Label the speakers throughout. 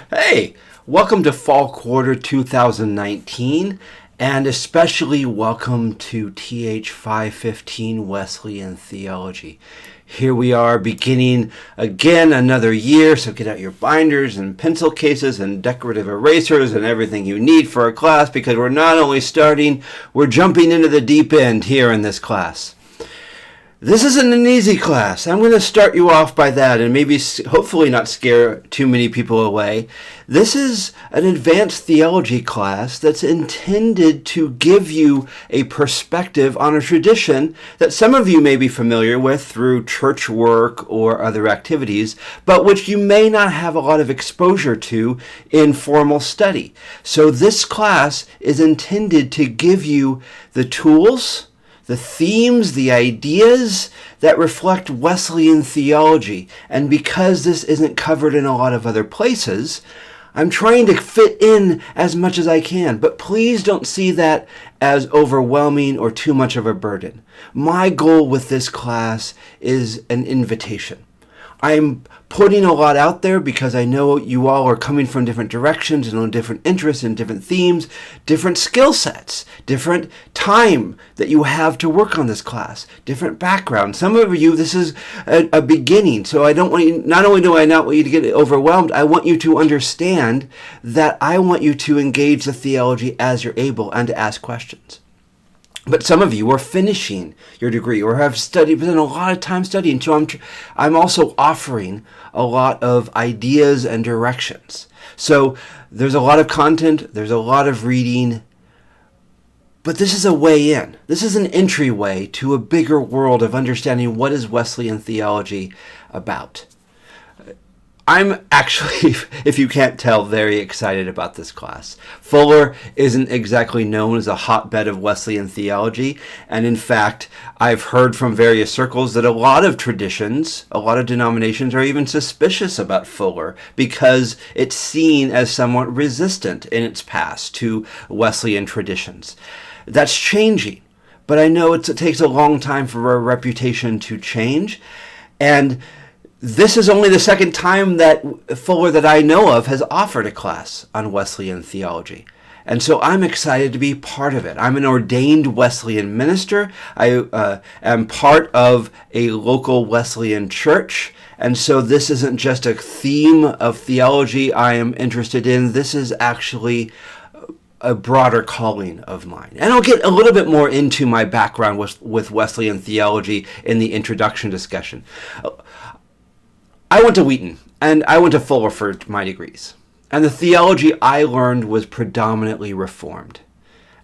Speaker 1: Hey, welcome to Fall Quarter 2019, and especially welcome to TH515 Wesleyan Theology. Here we are beginning again another year, so get out your binders and pencil cases and decorative erasers and everything you need for our class, because we're not only starting, we're jumping into the deep end here in this class. This isn't an easy class. I'm going to start you off by that and maybe hopefully not scare too many people away. This is an advanced theology class that's intended to give you a perspective on a tradition that some of you may be familiar with through church work or other activities, but which you may not have a lot of exposure to in formal study. So this class is intended to give you the tools, the themes, the ideas that reflect Wesleyan theology. And because this isn't covered in a lot of other places, I'm trying to fit in as much as I can. But please don't see that as overwhelming or too much of a burden. My goal with this class is an invitation. I'm putting a lot out there because I know you all are coming from different directions and on different interests and different themes, different skill sets, different time that you have to work on this class, different background. Some of you, this is a beginning, so I don't want you, not only do I not want you to get overwhelmed, I want you to understand that I want you to engage the theology as you're able and to ask questions. But some of you are finishing your degree or have spent a lot of time studying. So I'm also offering a lot of ideas and directions. So there's a lot of content, there's a lot of reading, but this is a way in. This is an entryway to a bigger world of understanding what is Wesleyan theology about. I'm actually, if you can't tell, very excited about this class. Fuller isn't exactly known as a hotbed of Wesleyan theology, and in fact, I've heard from various circles that a lot of traditions, a lot of denominations are even suspicious about Fuller because it's seen as somewhat resistant in its past to Wesleyan traditions. That's changing, but I know it takes a long time for a reputation to change, and this is only the second time that Fuller that I know of has offered a class on Wesleyan theology. And so I'm excited to be part of it. I'm an ordained Wesleyan minister. I am part of a local Wesleyan church. And so this isn't just a theme of theology I am interested in. This is actually a broader calling of mine. And I'll get a little bit more into my background with Wesleyan theology in the introduction discussion. I went to Wheaton, and I went to Fuller for my degrees. And the theology I learned was predominantly Reformed.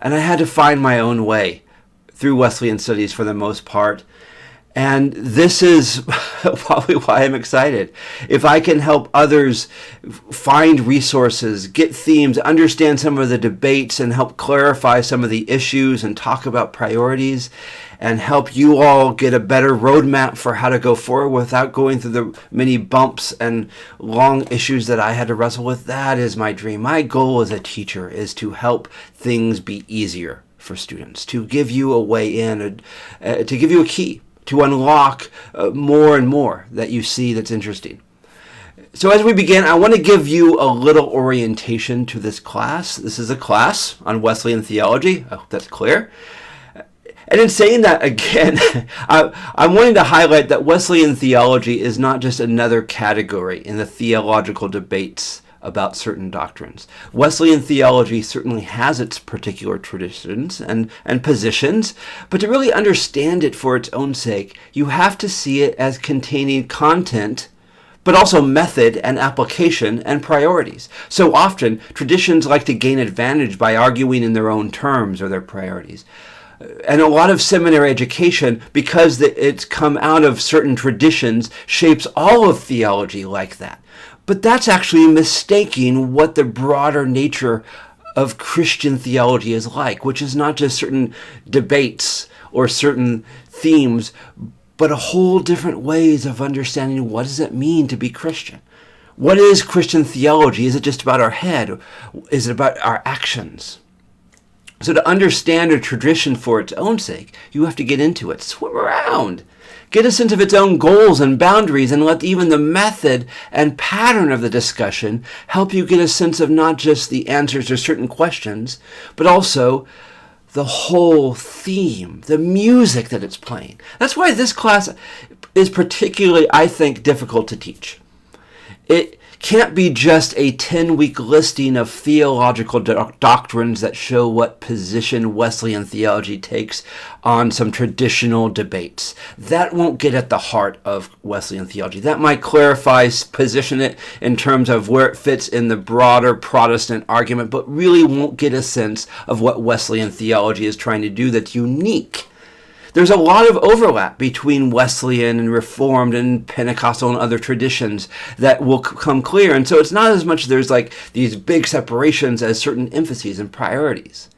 Speaker 1: And I had to find my own way through Wesleyan studies for the most part. And this is probably why I'm excited. If I can help others find resources, get themes, understand some of the debates, and help clarify some of the issues and talk about priorities, and help you all get a better roadmap for how to go forward without going through the many bumps and long issues that I had to wrestle with, that is my dream. My goal as a teacher is to help things be easier for students, to give you a way in, to give you a key, to unlock more and more that you see that's interesting. So as we begin, I want to give you a little orientation to this class. This is a class on Wesleyan theology. I hope that's clear. And in saying that, again, I'm wanting to highlight that Wesleyan theology is not just another category in the theological debates about certain doctrines. Wesleyan theology certainly has its particular traditions and positions, but to really understand it for its own sake, you have to see it as containing content, but also method and application and priorities. So often, traditions like to gain advantage by arguing in their own terms or their priorities. And a lot of seminary education, because it's come out of certain traditions, shapes all of theology like that. But that's actually mistaking what the broader nature of Christian theology is like, which is not just certain debates or certain themes, but a whole different ways of understanding what does it mean to be Christian. What is Christian theology? Is it just about our head? Is it about our actions? So to understand a tradition for its own sake, you have to get into it, swim around, Get a sense of its own goals and boundaries, and let even the method and pattern of the discussion help you get a sense of not just the answers to certain questions, but also the whole theme, the music that it's playing. That's why this class is particularly, I think, difficult to teach. It can't be just a 10-week listing of theological doctrines that show what position Wesleyan theology takes on some traditional debates. That won't get at the heart of Wesleyan theology. That might clarify, position it in terms of where it fits in the broader Protestant argument, but really won't get a sense of what Wesleyan theology is trying to do that's unique. There's a lot of overlap between Wesleyan and Reformed and Pentecostal and other traditions that will come clear. And so it's not as much there's like these big separations as certain emphases and priorities.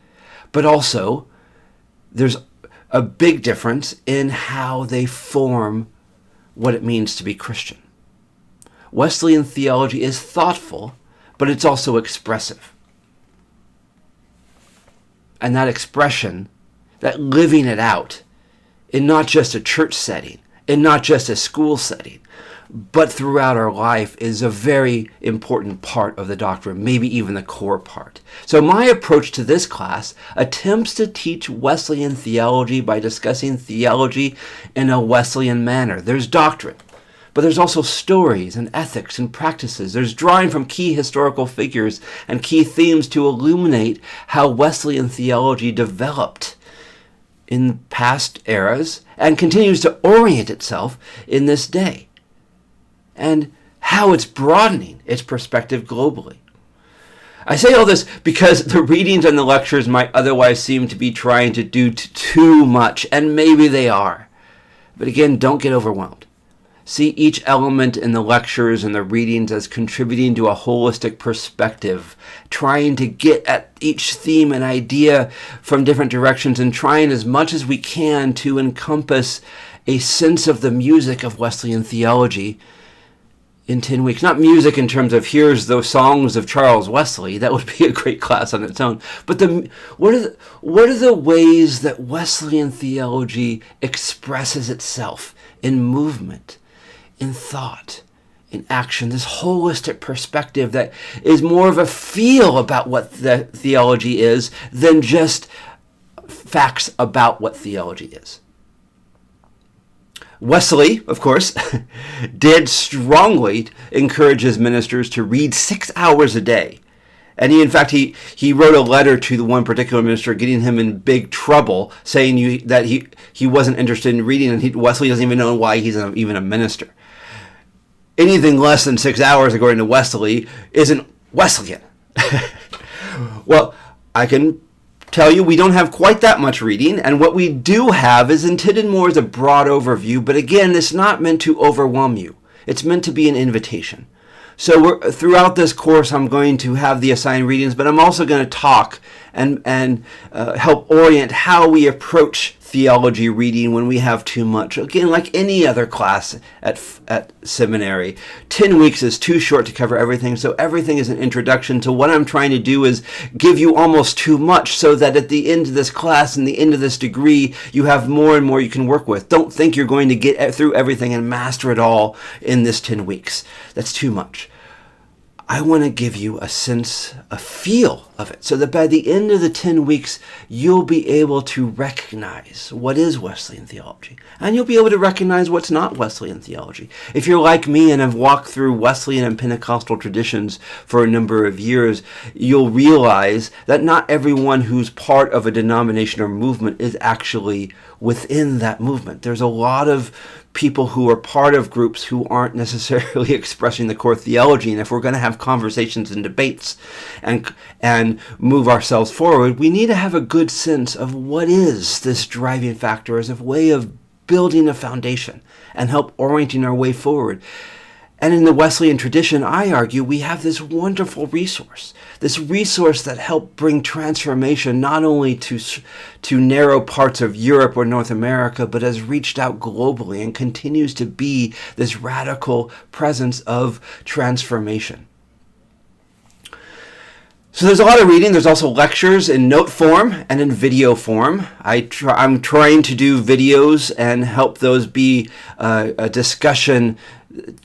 Speaker 1: But also, there's a big difference in how they form what it means to be Christian. Wesleyan theology is thoughtful, but it's also expressive. And that expression, that living it out, in not just a church setting, in not just a school setting, but throughout our life is a very important part of the doctrine, maybe even the core part. So my approach to this class attempts to teach Wesleyan theology by discussing theology in a Wesleyan manner. There's doctrine, but there's also stories and ethics and practices. There's drawing from key historical figures and key themes to illuminate how Wesleyan theology developed in past eras and continues to orient itself in this day, and how it's broadening its perspective globally. I say all this because the readings and the lectures might otherwise seem to be trying to do too much, and maybe they are. But again, don't get overwhelmed. See each element in the lectures and the readings as contributing to a holistic perspective, trying to get at each theme and idea from different directions, and trying as much as we can to encompass a sense of the music of Wesleyan theology in 10 weeks. Not music in terms of here's the songs of Charles Wesley. That would be a great class on its own. But what are the ways that Wesleyan theology expresses itself in movement, in thought, in action, this holistic perspective that is more of a feel about what the theology is than just facts about what theology is. Wesley, of course, did strongly encourage his ministers to read 6 hours a day. And he wrote a letter to the one particular minister, getting him in big trouble, saying that he wasn't interested in reading, and Wesley doesn't even know why he's even a minister. Anything less than 6 hours, according to Wesley, isn't Wesleyan. Well, I can tell you we don't have quite that much reading, and what we do have is intended more as a broad overview, but again, it's not meant to overwhelm you. It's meant to be an invitation. So throughout this course, I'm going to have the assigned readings, but I'm also going to talk and help orient how we approach theology reading when we have too much. Again, like any other class at seminary, 10 weeks is too short to cover everything, so everything is an introduction. So what I'm trying to do is give you almost too much so that at the end of this class and the end of this degree, you have more and more you can work with. Don't think you're going to get through everything and master it all in this 10 weeks. That's too much. I want to give you a sense, a feel of it, so that by the end of the 10 weeks, you'll be able to recognize what is Wesleyan theology, and you'll be able to recognize what's not Wesleyan theology. If you're like me and have walked through Wesleyan and Pentecostal traditions for a number of years, you'll realize that not everyone who's part of a denomination or movement is actually within that movement. There's a lot of people who are part of groups who aren't necessarily expressing the core theology. And if we're going to have conversations and debates and move ourselves forward, we need to have a good sense of what is this driving factor as a way of building a foundation and help orienting our way forward. And in the Wesleyan tradition, I argue, we have this wonderful resource that helped bring transformation not only to narrow parts of Europe or North America, but has reached out globally and continues to be this radical presence of transformation. So there's a lot of reading. There's also lectures in note form and in video form. I'm trying to do videos and help those be a discussion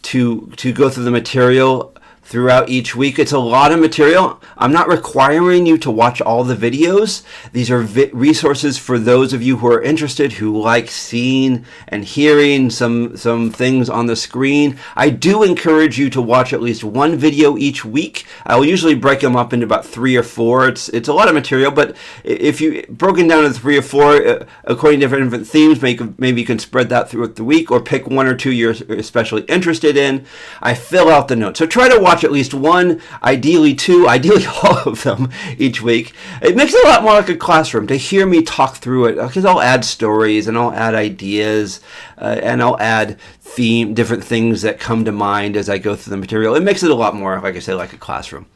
Speaker 1: to go through the material throughout each week. It's a lot of material. I'm not requiring you to watch all the videos. These are resources for those of you who are interested, who like seeing and hearing some things on the screen. I do encourage you to watch at least one video each week. I will usually break them up into about 3 or 4. It's a lot of material, but if you broken down into 3 or 4 according to different themes, maybe you can spread that throughout the week, or pick 1 or 2 you're especially interested in. I fill out the notes. So try to watch at least one, ideally 2, ideally all of them each week. It makes it a lot more like a classroom to hear me talk through it, because I'll add stories and I'll add ideas and I'll add different things that come to mind as I go through the material. It makes it a lot more, like I say, like a classroom.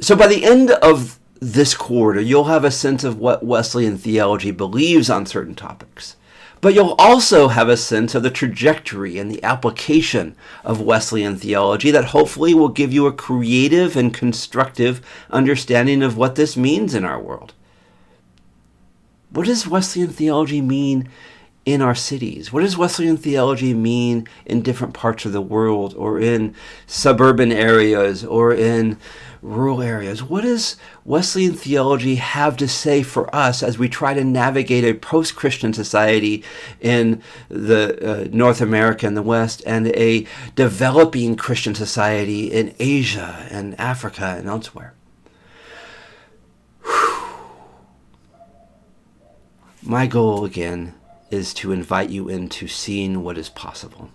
Speaker 1: So by the end of this quarter, you'll have a sense of what Wesleyan theology believes on certain topics. But you'll also have a sense of the trajectory and the application of Wesleyan theology that hopefully will give you a creative and constructive understanding of what this means in our world. What does Wesleyan theology mean in our cities? What does Wesleyan theology mean in different parts of the world, or in suburban areas, or in rural areas? What does Wesleyan theology have to say for us as we try to navigate a post-Christian society in the North America and the West, and a developing Christian society in Asia and Africa and elsewhere? My goal, again, is to invite you into seeing what is possible.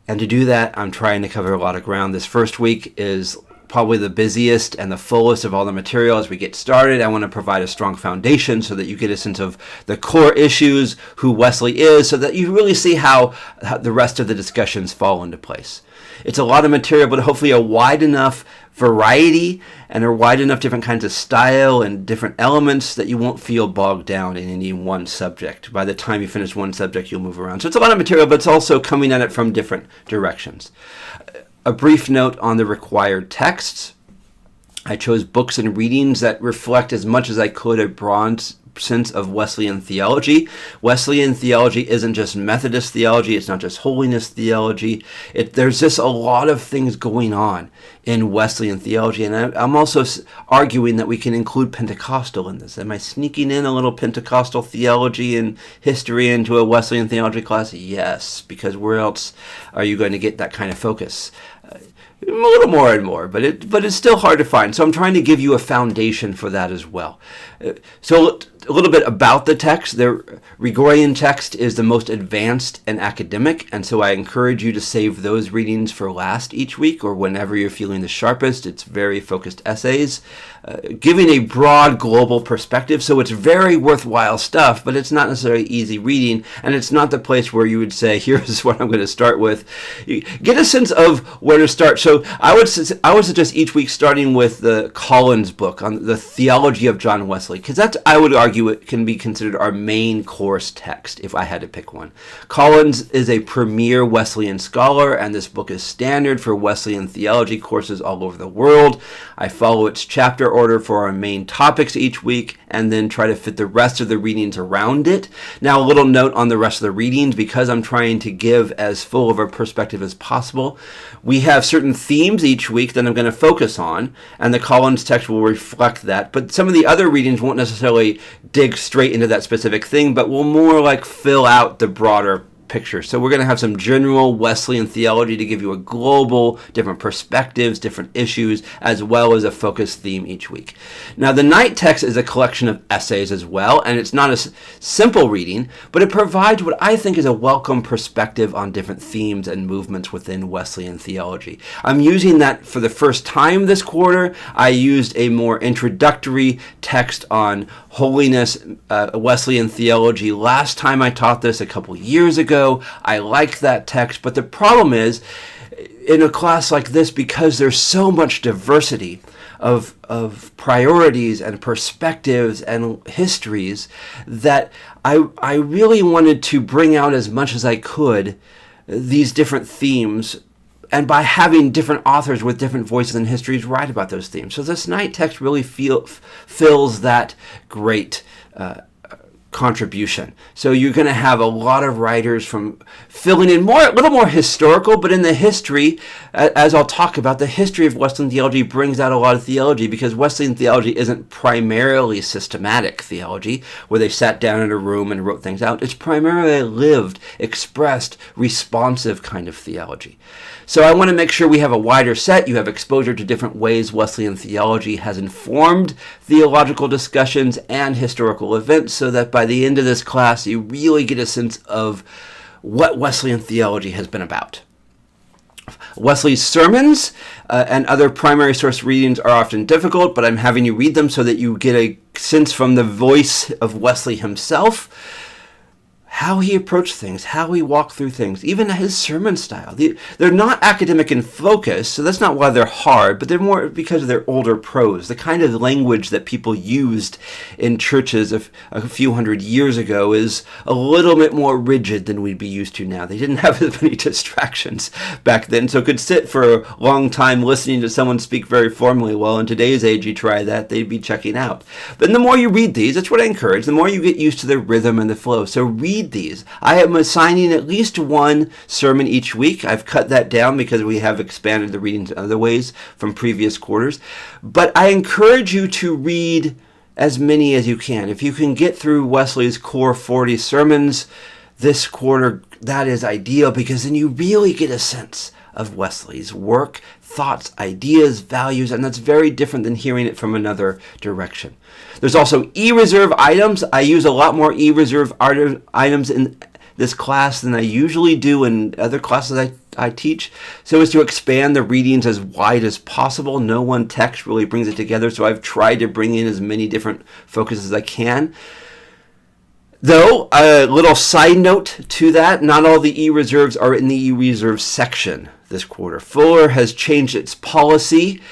Speaker 1: And to do that, I'm trying to cover a lot of ground. This first week is probably the busiest and the fullest of all the material. As we get started, I want to provide a strong foundation so that you get a sense of the core issues, who Wesley is, so that you really see how the rest of the discussions fall into place. It's a lot of material, but hopefully a wide enough variety and a wide enough different kinds of style and different elements that you won't feel bogged down in any one subject. By the time you finish one subject, you'll move around. So it's a lot of material, but it's also coming at it from different directions. A brief note on the required texts. I chose books and readings that reflect as much as I could a broad sense of Wesleyan theology. Wesleyan theology isn't just Methodist theology. It's not just holiness theology. There's just a lot of things going on in Wesleyan theology. And I'm also arguing that we can include Pentecostal in this. Am I sneaking in a little Pentecostal theology and history into a Wesleyan theology class? Yes, because where else are you going to get that kind of focus? A little more and more, but it's still hard to find. So I'm trying to give you a foundation for that as well. So a little bit about the text. The Gregorian text is the most advanced and academic, and so I encourage you to save those readings for last each week, or whenever you're feeling the sharpest. It's very focused essays, giving a broad global perspective, so it's very worthwhile stuff, but it's not necessarily easy reading, and it's not the place where you would say, here's what I'm going to start with. Get a sense of where to start. So I would suggest each week starting with the Collins book on the theology of John Wesley, because that's, I would argue, it can be considered our main course text if I had to pick one. Collins is a premier Wesleyan scholar, and this book is standard for Wesleyan theology courses all over the world. I follow its chapter order for our main topics each week, and then try to fit the rest of the readings around it. Now, a little note on the rest of the readings, because I'm trying to give as full of a perspective as possible. We have certain themes each week that I'm going to focus on, and the Collins text will reflect that. But some of the other readings won't necessarily dig straight into that specific thing, but will more like fill out the broader picture. So we're going to have some general Wesleyan theology to give you a global, different perspectives, different issues, as well as a focused theme each week. Now, the night text is a collection of essays as well, and it's not a simple reading, but it provides what I think is a welcome perspective on different themes and movements within Wesleyan theology. I'm using that for the first time this quarter. I used a more introductory text on holiness, Wesleyan theology. Last time I taught this a couple years ago. I like that text, but the problem is, in a class like this, because there's so much diversity of priorities and perspectives and histories, that I really wanted to bring out as much as I could these different themes and by having different authors with different voices and histories write about those themes. So this night text really fills that great contribution. So you're going to have a lot of writers from filling in a little more historical, but in the history, as I'll talk about, the history of Wesleyan theology brings out a lot of theology, because Wesleyan theology isn't primarily systematic theology, where they sat down in a room and wrote things out. It's primarily lived, expressed, responsive kind of theology. So I want to make sure we have a wider set. You have exposure to different ways Wesleyan theology has informed theological discussions and historical events, so that by the end of this class, you really get a sense of what Wesleyan theology has been about. Wesley's sermons and other primary source readings are often difficult, but I'm having you read them so that you get a sense from the voice of Wesley himself, how he approached things, how he walked through things, even his sermon style. They're not academic in focus, so that's not why they're hard, but they're more because of their older prose. The kind of language that people used in churches a few hundred years ago is a little bit more rigid than we'd be used to now. They didn't have as many distractions back then, so could sit for a long time listening to someone speak very formally. Well, in today's age, you try that, they'd be checking out. But the more you read these, that's what I encourage, the more you get used to the rhythm and the flow. So read these. I am assigning at least one sermon each week. I've cut that down because we have expanded the readings in other ways from previous quarters. But I encourage you to read as many as you can. If you can get through Wesley's core 40 sermons this quarter, that is ideal, because then you really get a sense of Wesley's work, thoughts, ideas, values, and that's very different than hearing it from another direction. There's also e-reserve items. I use a lot more e-reserve items in this class than I usually do in other classes I teach, so as to expand the readings as wide as possible. No one text really brings it together, so I've tried to bring in as many different focuses as I can. Though, a little side note to that, not all the e-reserves are in the e-reserve section this quarter. Fuller has changed its policy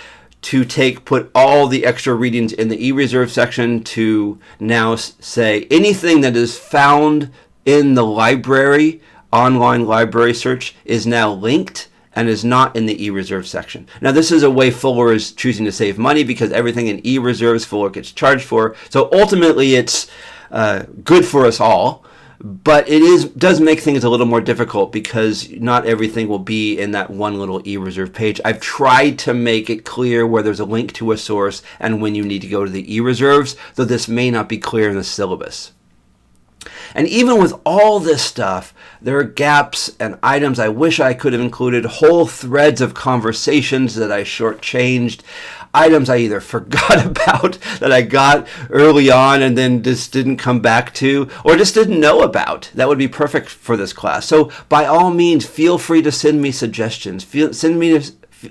Speaker 1: to put all the extra readings in the e-reserve section to now say anything that is found in the library, online library search, is now linked and is not in the e-reserve section. Now, this is a way Fuller is choosing to save money, because everything in e-reserves Fuller gets charged for. So ultimately, it's good for us all, but it does make things a little more difficult, because not everything will be in that one little e-reserve page. I've tried to make it clear where there's a link to a source and when you need to go to the e-reserves, though this may not be clear in the syllabus. And even with all this stuff, there are gaps and items I wish I could have included, whole threads of conversations that I shortchanged, items I either forgot about that I got early on and then just didn't come back to, or just didn't know about. That would be perfect for this class. So by all means, feel free to send me suggestions.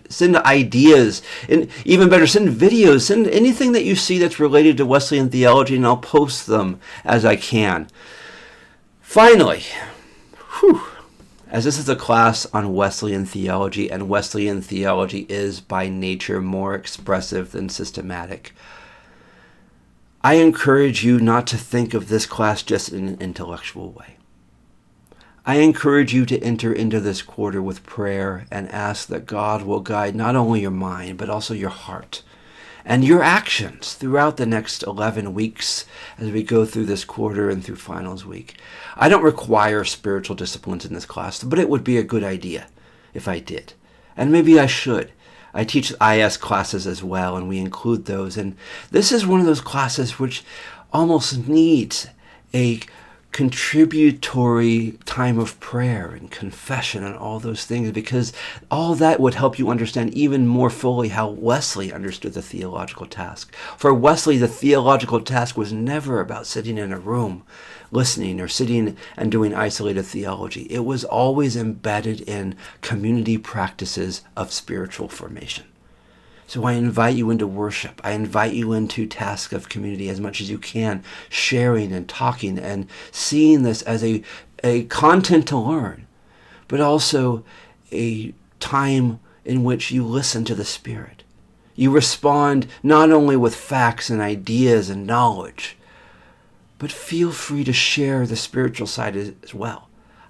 Speaker 1: Send ideas, and even better, send videos, send anything that you see that's related to Wesleyan theology, and I'll post them as I can. Finally, as this is a class on Wesleyan theology, and Wesleyan theology is by nature more expressive than systematic, I encourage you not to think of this class just in an intellectual way. I encourage you to enter into this quarter with prayer and ask that God will guide not only your mind, but also your heart and your actions throughout the next 11 weeks as we go through this quarter and through finals week. I don't require spiritual disciplines in this class, but it would be a good idea if I did. And maybe I should. I teach IS classes as well, and we include those. And this is one of those classes which almost needs a contributory time of prayer and confession and all those things, because all that would help you understand even more fully how Wesley understood the theological task. For Wesley, the theological task was never about sitting in a room listening or sitting and doing isolated theology. It was always embedded in community practices of spiritual formation. So I invite you into worship. I invite you into tasks of community as much as you can, sharing and talking and seeing this as a content to learn, but also a time in which you listen to the Spirit. You respond not only with facts and ideas and knowledge, but feel free to share the spiritual side as well.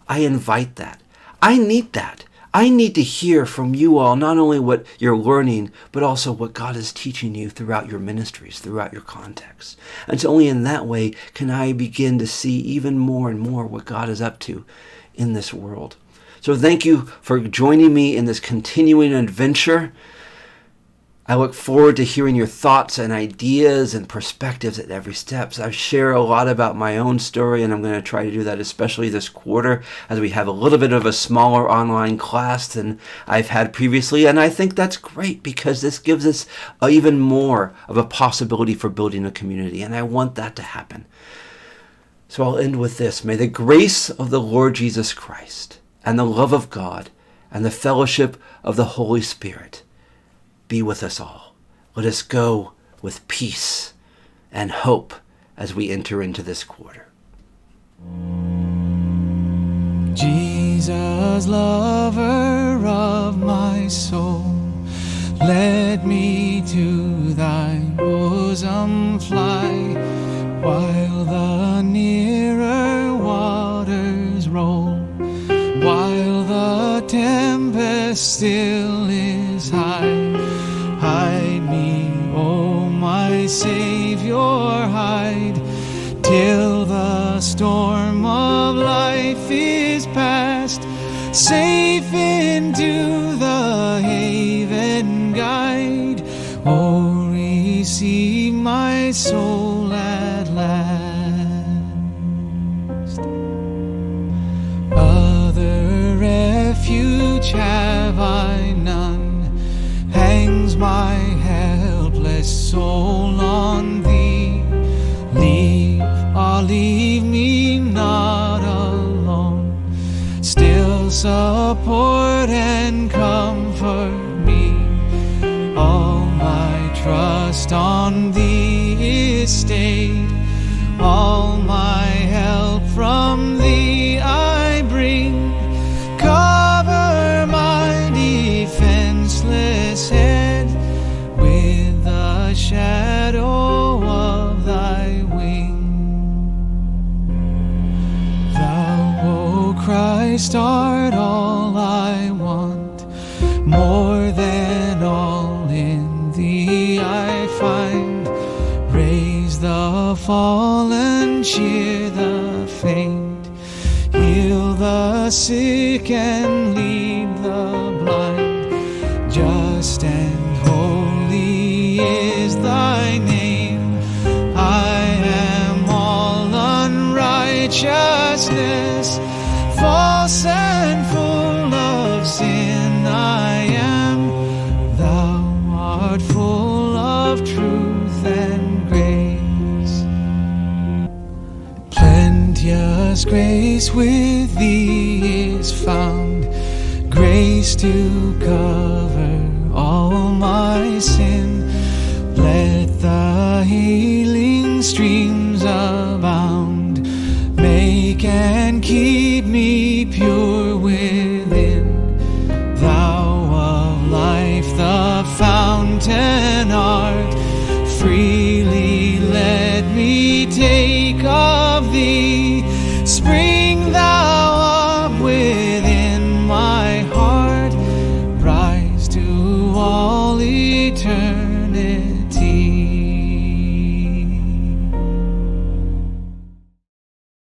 Speaker 1: I invite that. I need that. I need to hear from you all not only what you're learning, but also what God is teaching you throughout your ministries, throughout your contexts. And it's only in that way can I begin to see even more and more what God is up to in this world. So thank you for joining me in this continuing adventure. I look forward to hearing your thoughts and ideas and perspectives at every step. So I share a lot about my own story, and I'm going to try to do that especially this quarter as we have a little bit of a smaller online class than I've had previously. And I think that's great because this gives us even more of a possibility for building a community, and I want that to happen. So I'll end with this. May the grace of the Lord Jesus Christ and the love of God and the fellowship of the Holy Spirit be with us all. Let us go with peace and hope as we enter into this quarter.
Speaker 2: Jesus, lover of my soul, let me to thy bosom fly, while the nearer waters roll, while the tempest still is high. Hide me, O my Savior, hide, till the storm of life is past. Safe into the haven guide, O receive my soul at last. Other refuge have I none, hangs my helpless soul on thee. Leave me not alone, still support and comfort me. All my trust on thee is stayed, all my help from thee I bring. Cover my defenseless head with the shadow of thy wing. Thou, O Christ, art all I want, more than all in thee I find. Raise the fallen, cheer the faint, heal the sick and lead the blind. Just and holy is thy name. I am all unrighteousness, false and full of sin I am. Thou art full of truth and grace. Plenteous grace with thee is found, grace to cover all my sin. Let the healing streams abound, make and keep me pure within. Thou of life the fountain art, freely let me take of thee. Spring